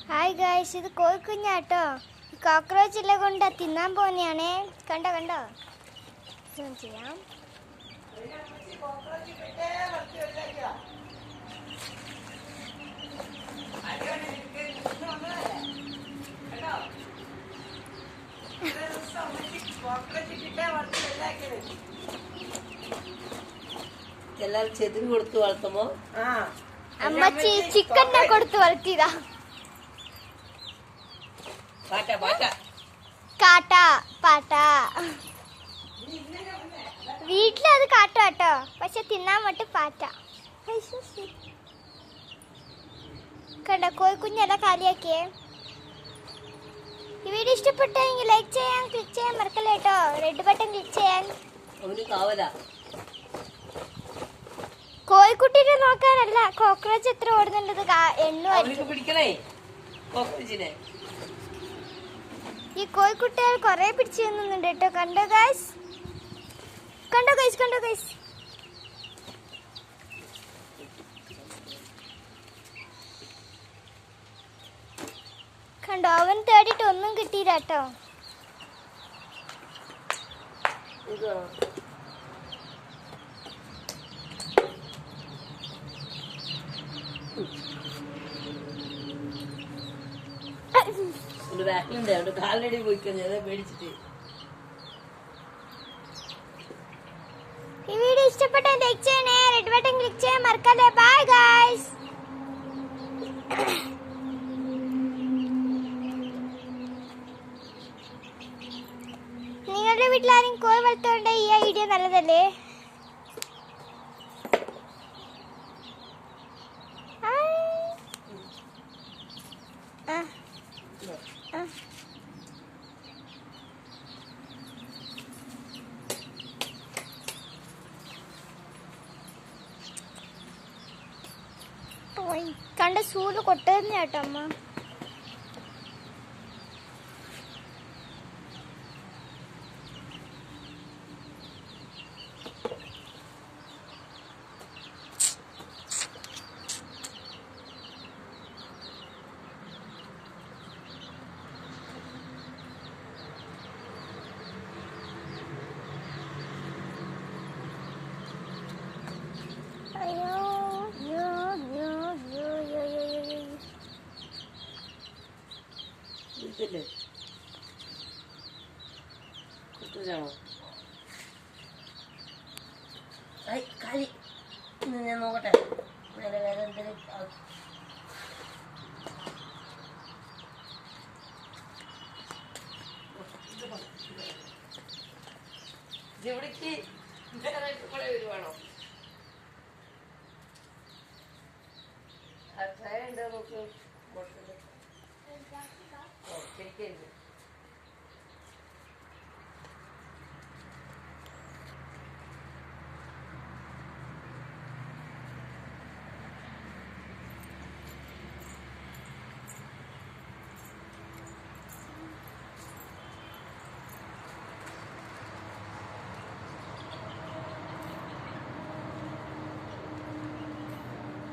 Hi guys, ഇത് കോഴിക്കുഞ്ഞാട്ടോ. ഈ കോക്രോച്ചിലെ കൊണ്ട് തിന്നാൻ പോകുന്നതാണേ. കണ്ടോ കണ്ടോ, സൂം ചെയ്യാം. എല്ലാരും ചെതിന് കൊടുത്ത് വളർത്തുമോ? അമ്മച്ചി ചിക്കനെ കൊടുത്ത് വളർത്തിയതാ. കാട്ട പാട്ട വീട്ടിലത് കാട്ടാട്ടോ, പക്ഷെ തിന്നാൻ മറ്റും പാറ്റ. കണ്ടോ, കോഴിക്കുഞ്ഞെല്ലാം കാലിയാക്കിയേ. ഈ വീഡിയോ ഇഷ്ടപ്പെട്ടെങ്കിൽ ലൈക്ക് ചെയ്യാൻ, ക്ലിക്ക് ചെയ്യാൻ മറക്കല്ലേ കേട്ടോ. റെഡ് ബട്ടൺ ക്ലിക്ക് ചെയ്യാൻ. കോഴിക്കുട്ടിനെ നോക്കാനല്ല, കോക്രോച്ച് എത്ര ഓടുന്നുണ്ടത് എണ്ണുമായിരിക്കും. ഈ കോഴിക്കുട്ടികൾ കൊറേ പിടിച്ചു തന്നുന്നുണ്ട് കേട്ടോ. കണ്ടോ ഗൈസ്, കണ്ടോ ഗൈസ്, കണ്ടോ ഗൈസ്. കണ്ടോ, അവൻ തേടിട്ട് ഒന്നും കിട്ടിയില്ല കേട്ടോ. കാലടി പോയി കഴിഞ്ഞാൽ പേടിച്ചിട്ട്. ഈ വീഡിയോ ഇഷ്ടപ്പെട്ട ലൈക്ക് ചെയ്യണേ, റെഡ് ബട്ടൺ ക്ലിക്ക് ചെയ്യാൻ മറക്കല്ലേ. Bye guys. നിങ്ങളുടെ വീട്ടിലാരും കോഴി വളർത്തുകൊണ്ട് ഈ ഐഡിയ നല്ലതല്ലേ? കണ്ട സൂല് കൊട്ടുന്ന കേട്ടോ അമ്മ. ഞാൻ നോക്കട്ടെ. ഇവിടേക്ക് വരുവാണോ? നോക്ക് ശരിക്കും